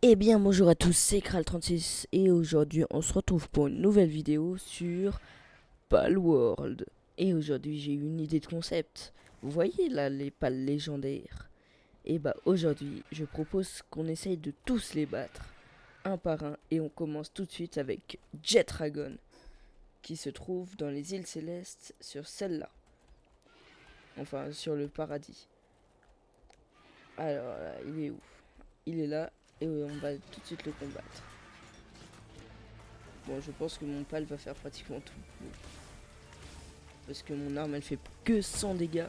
Eh bien bonjour à tous, c'est Kral36 et aujourd'hui on se retrouve pour une nouvelle vidéo sur Palworld. Et aujourd'hui j'ai eu une idée de concept. Vous voyez là les pals légendaires? Et bah aujourd'hui je propose qu'on essaye de tous les battre un par un et on commence tout de suite avec Jetragon qui se trouve dans les îles célestes sur celle-là. Enfin sur le paradis. Alors là, il est où? Il est là et on va tout de suite le combattre. Bon, je pense que mon pal va faire pratiquement tout. Parce que mon arme, elle fait que 100 dégâts.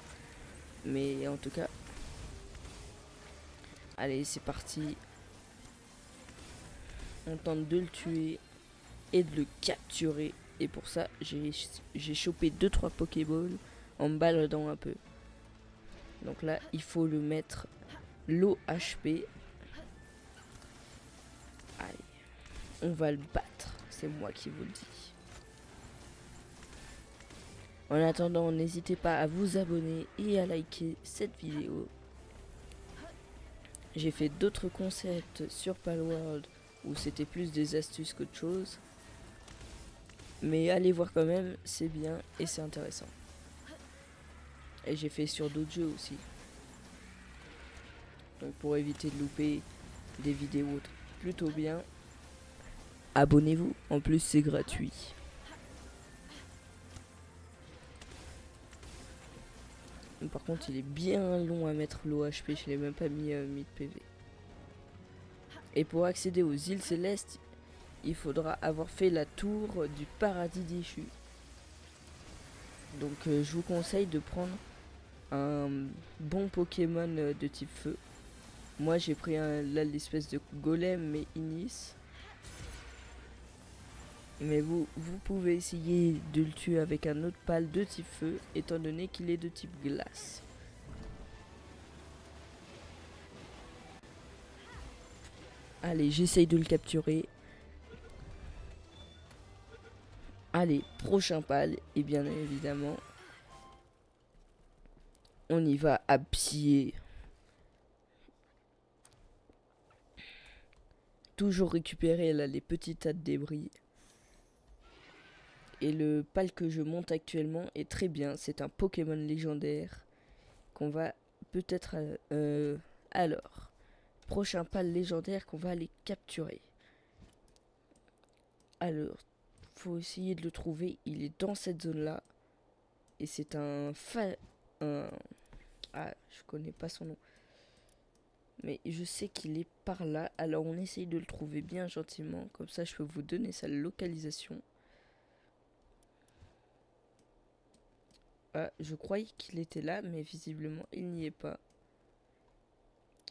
Mais en tout cas... Allez, c'est parti. On tente de le tuer et de le capturer. Et pour ça, j'ai chopé 2-3 Pokéballs en me baladant un peu. Donc là, il faut le mettre low HP. Allez, on va le battre. C'est moi qui vous le dis. En attendant, n'hésitez pas à vous abonner et à liker cette vidéo. J'ai fait d'autres concepts sur Palworld où c'était plus des astuces qu'autre chose. Mais allez voir quand même, c'est bien et c'est intéressant. Et j'ai fait sur d'autres jeux aussi. Donc pour éviter de louper des vidéos plutôt bien, abonnez-vous. En plus c'est gratuit. Par contre il est bien long à mettre l'OHP, je l'ai même pas mis 1000 PV. Et pour accéder aux îles célestes, il faudra avoir fait la tour du paradis déchu. Donc je vous conseille de prendre un bon Pokémon de type feu. Moi j'ai pris là l'espèce de golem mais Inis. Mais vous pouvez essayer de le tuer avec un autre pal de type feu étant donné qu'il est de type glace. Allez, j'essaye de le capturer. Allez, prochain pal et bien évidemment on y va à pied. Toujours récupérer là les petits tas de débris. Et le pal que je monte actuellement est très bien. C'est un Pokémon légendaire qu'on va peut-être... alors, prochain pal légendaire qu'on va aller capturer. Alors, faut essayer de le trouver. Il est dans cette zone-là. Et c'est Ah, je connais pas son nom. Mais je sais qu'il est par là. Alors, on essaye de le trouver bien gentiment. Comme ça, je peux vous donner sa localisation. Ah, je croyais qu'il était là, mais visiblement, il n'y est pas.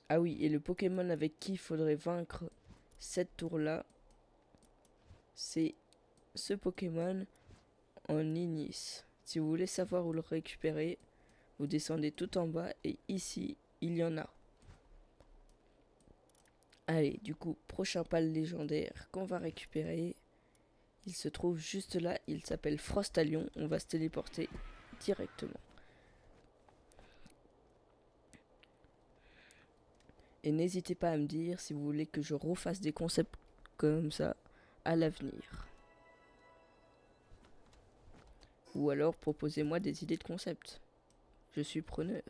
Ah oui, et le Pokémon avec qui il faudrait vaincre cette tour-là, c'est ce Pokémon en Ignis. Si vous voulez savoir où le récupérer, vous descendez tout en bas et ici, il y en a. Allez, du coup, prochain pal légendaire qu'on va récupérer. Il se trouve juste là, il s'appelle Frostalion. On va se téléporter directement. Et n'hésitez pas à me dire si vous voulez que je refasse des concepts comme ça à l'avenir. Ou alors proposez-moi des idées de concept. Je suis preneur.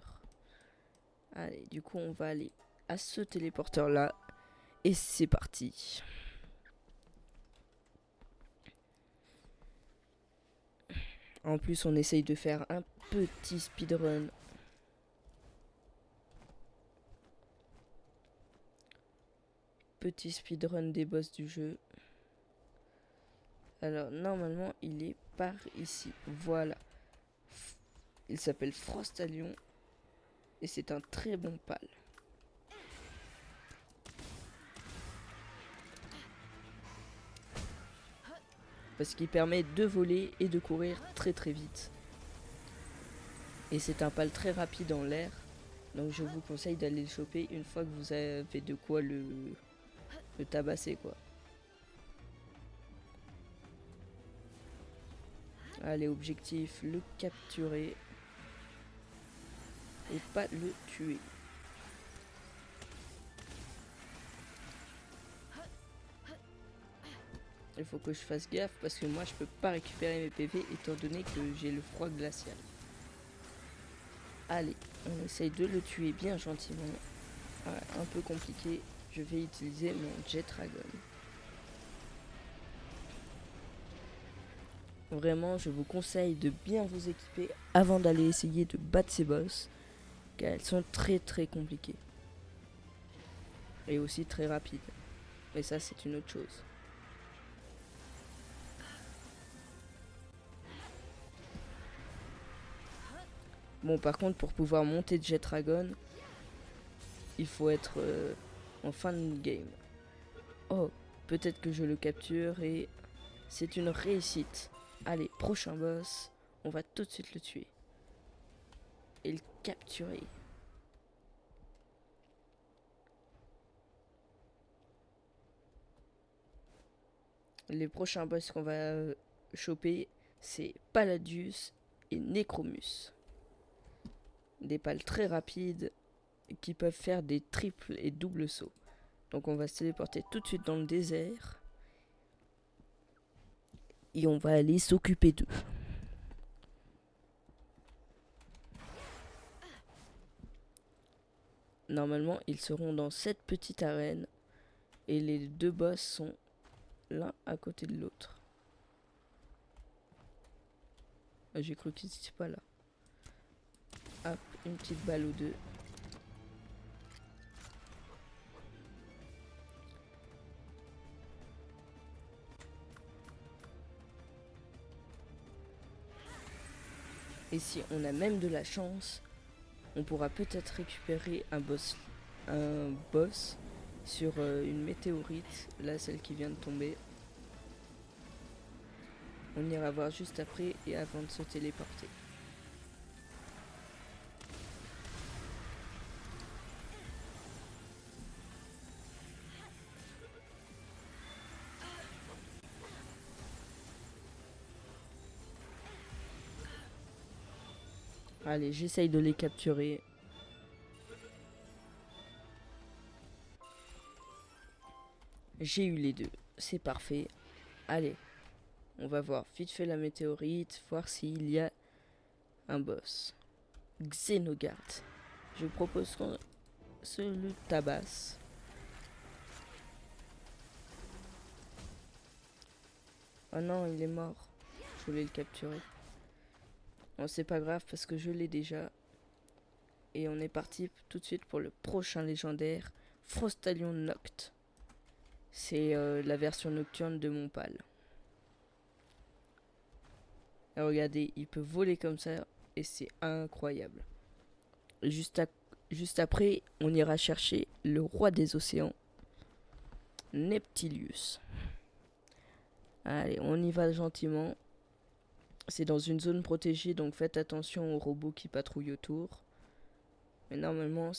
Allez, du coup on va aller à ce téléporteur là. Et c'est parti. En plus on essaye de faire un petit speedrun. Petit speedrun des boss du jeu. Alors normalement il est par ici. Voilà. Il s'appelle Frostalion. Et c'est un très bon pal. Parce qu'il permet de voler et de courir très très vite. Et c'est un pal très rapide en l'air. Donc je vous conseille d'aller le choper une fois que vous avez de quoi le tabasser quoi. Allez, objectif, le capturer. Et pas le tuer. Il faut que je fasse gaffe parce que moi je peux pas récupérer mes PV étant donné que j'ai le froid glacial. Allez, on essaye de le tuer bien gentiment. Ouais, un peu compliqué. Je vais utiliser mon Jet Dragon. Vraiment, je vous conseille de bien vous équiper avant d'aller essayer de battre ces boss, car elles sont très très compliquées. Et aussi très rapides. Mais ça, c'est une autre chose. Bon, par contre, pour pouvoir monter Jet Dragon, il faut être en fin de game. Oh, peut-être que je le capture et c'est une réussite. Allez, prochain boss, on va tout de suite le tuer. Et le capturer. Les prochains boss qu'on va choper, c'est Palladius et Necromus. Des pales très rapides qui peuvent faire des triples et doubles sauts. Donc on va se téléporter tout de suite dans le désert. Et on va aller s'occuper d'eux. Normalement, ils seront dans cette petite arène. Et les deux boss sont l'un à côté de l'autre. J'ai cru qu'ils n'étaient pas là. Hop, une petite balle ou deux. Et si on a même de la chance, on pourra peut-être récupérer un boss sur une météorite, là celle qui vient de tomber. On ira voir juste après et avant de se téléporter. Allez, j'essaye de les capturer. J'ai eu les deux, c'est parfait. Allez, on va voir vite fait la météorite, voir s'il y a un boss. Xenogard. Je propose qu'on se le tabasse. Oh non, il est mort. Je voulais le capturer. Bon, c'est pas grave parce que je l'ai déjà. Et on est parti tout de suite pour le prochain légendaire, Frostalion Noct. C'est la version nocturne de mon pal. Et regardez, il peut voler comme ça et c'est incroyable. Et juste après, on ira chercher le roi des océans, Neptilius. Allez, on y va gentiment. C'est dans une zone protégée, donc faites attention aux robots qui patrouillent autour. Mais normalement,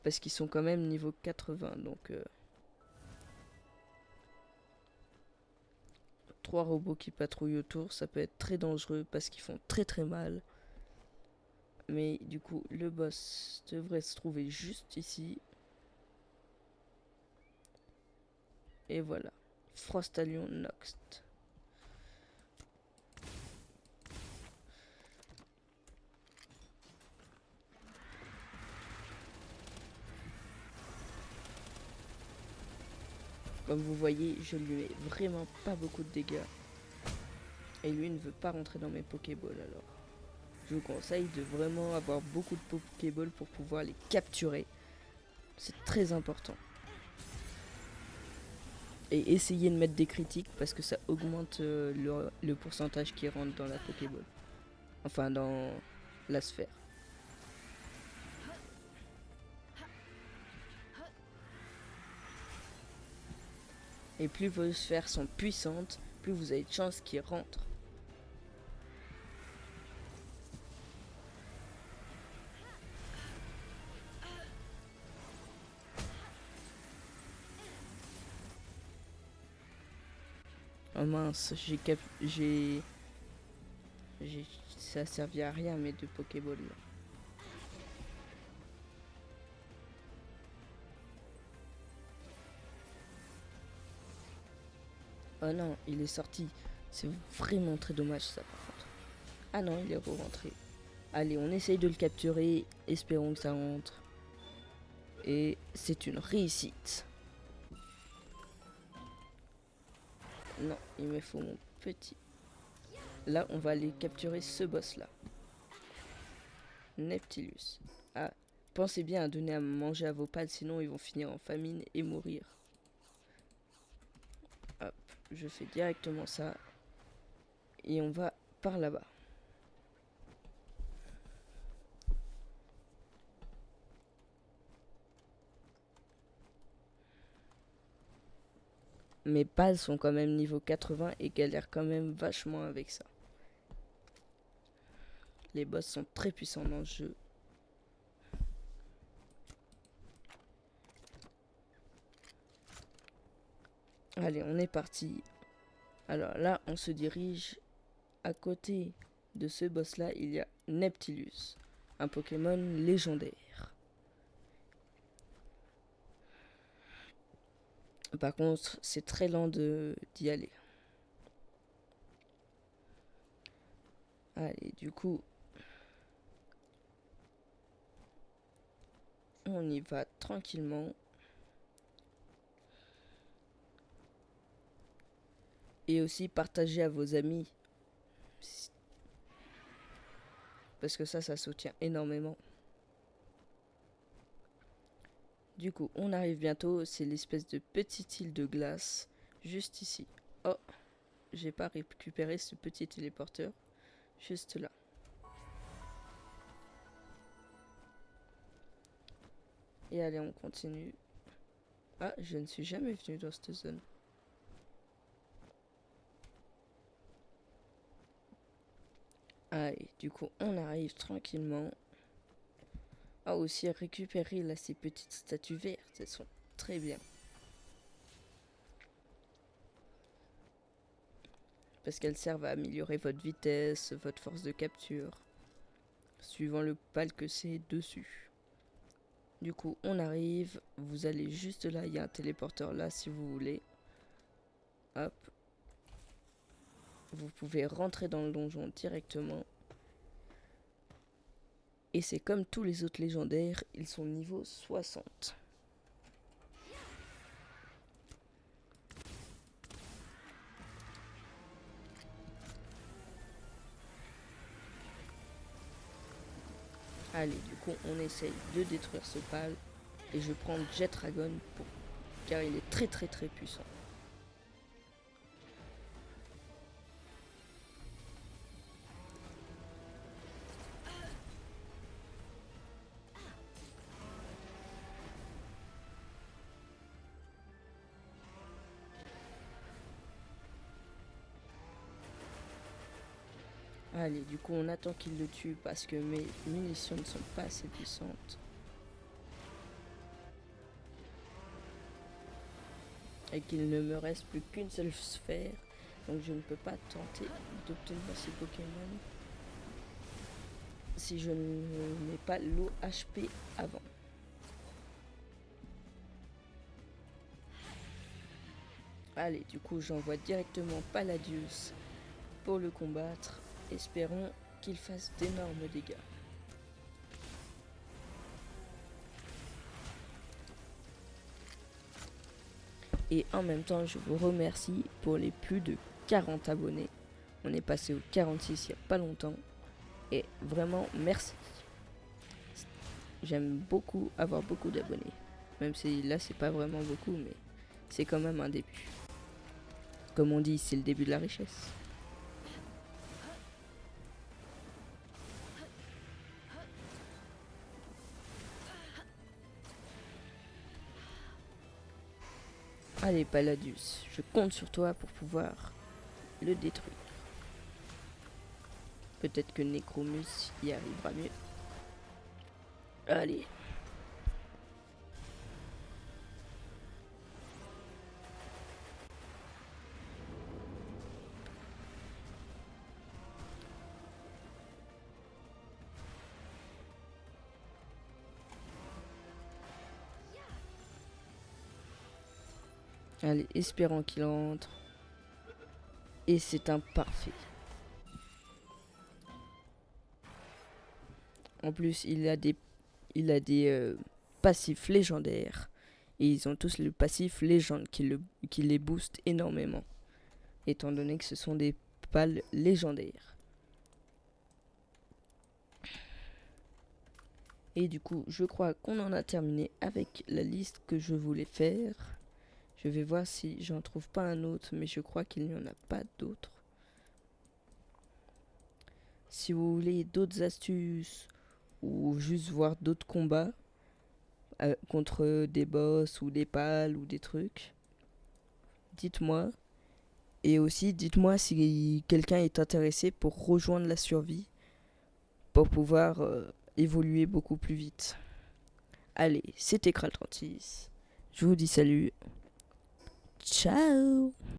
parce qu'ils sont quand même niveau 80, donc 3 robots qui patrouillent autour, ça peut être très dangereux parce qu'ils font très très mal. Mais du coup, le boss devrait se trouver juste ici. Et voilà, Frostalion Noct. Comme vous voyez, je lui mets vraiment pas beaucoup de dégâts. Et lui ne veut pas rentrer dans mes Pokéballs alors. Je vous conseille de vraiment avoir beaucoup de Pokéballs pour pouvoir les capturer. C'est très important. Et essayez de mettre des critiques parce que ça augmente le pourcentage qui rentre dans la Pokéball. Enfin, dans la sphère. Et plus vos sphères sont puissantes, plus vous avez de chances qu'ils rentrent. Oh mince, ça a servi à rien mes deux Pokéballs là. Oh non, il est sorti. C'est vraiment très dommage ça par contre. Ah non, il est re-rentré. Allez, on essaye de le capturer. Espérons que ça rentre. Et c'est une réussite. Non, il me faut mon petit. Là, on va aller capturer ce boss-là. Neptilus. Ah, pensez bien à donner à manger à vos pals, sinon ils vont finir en famine et mourir. Hop, je fais directement ça. Et on va par là-bas. Mes pals sont quand même niveau 80 et galèrent quand même vachement avec ça. Les boss sont très puissants dans le jeu. Allez, on est parti. Alors là, on se dirige à côté de ce boss-là. Il y a Neptilus, un Pokémon légendaire. Par contre, c'est très lent d'y aller. Allez, du coup, on y va tranquillement. Et aussi partager à vos amis. Parce que ça soutient énormément. Du coup, on arrive bientôt. C'est l'espèce de petite île de glace. Juste ici. Oh, j'ai pas récupéré ce petit téléporteur. Juste là. Et allez, on continue. Ah, je ne suis jamais venu dans cette zone. Allez, du coup, on arrive tranquillement. Ah, aussi récupérer là ces petites statues vertes. Elles sont très bien. Parce qu'elles servent à améliorer votre vitesse, votre force de capture. Suivant le pal que c'est dessus. Du coup, on arrive. Vous allez juste là. Il y a un téléporteur là si vous voulez. Hop. Vous pouvez rentrer dans le donjon directement. Et c'est comme tous les autres légendaires. Ils sont niveau 60. Allez, du coup, on essaye de détruire ce pal. Et je prends Jet Dragon car il est très puissant. Allez, du coup, on attend qu'il le tue parce que mes munitions ne sont pas assez puissantes. Et qu'il ne me reste plus qu'une seule sphère. Donc je ne peux pas tenter d'obtenir ces Pokémon si je n'ai pas l'eau HP avant. Allez, du coup, j'envoie directement Palladius pour le combattre. Espérons qu'il fasse d'énormes dégâts. Et en même temps, je vous remercie pour les plus de 40 abonnés. On est passé au 46 il n'y a pas longtemps. Et vraiment, merci. J'aime beaucoup avoir beaucoup d'abonnés. Même si là, c'est pas vraiment beaucoup, mais c'est quand même un début. Comme on dit, c'est le début de la richesse. Allez, Palladius, je compte sur toi pour pouvoir le détruire. Peut-être que Necromus y arrivera mieux. Allez. Allez, espérons qu'il rentre. Et c'est un parfait. En plus, il a des passifs légendaires. Et ils ont tous le passif légende qui les booste énormément. Étant donné que ce sont des pales légendaires. Et du coup, je crois qu'on en a terminé avec la liste que je voulais faire. Je vais voir si j'en trouve pas un autre, mais je crois qu'il n'y en a pas d'autres. Si vous voulez d'autres astuces ou juste voir d'autres combats contre des boss ou des pales ou des trucs, dites-moi. Et aussi, dites-moi si quelqu'un est intéressé pour rejoindre la survie pour pouvoir évoluer beaucoup plus vite. Allez, c'était Kral36. Je vous dis salut. Ciao.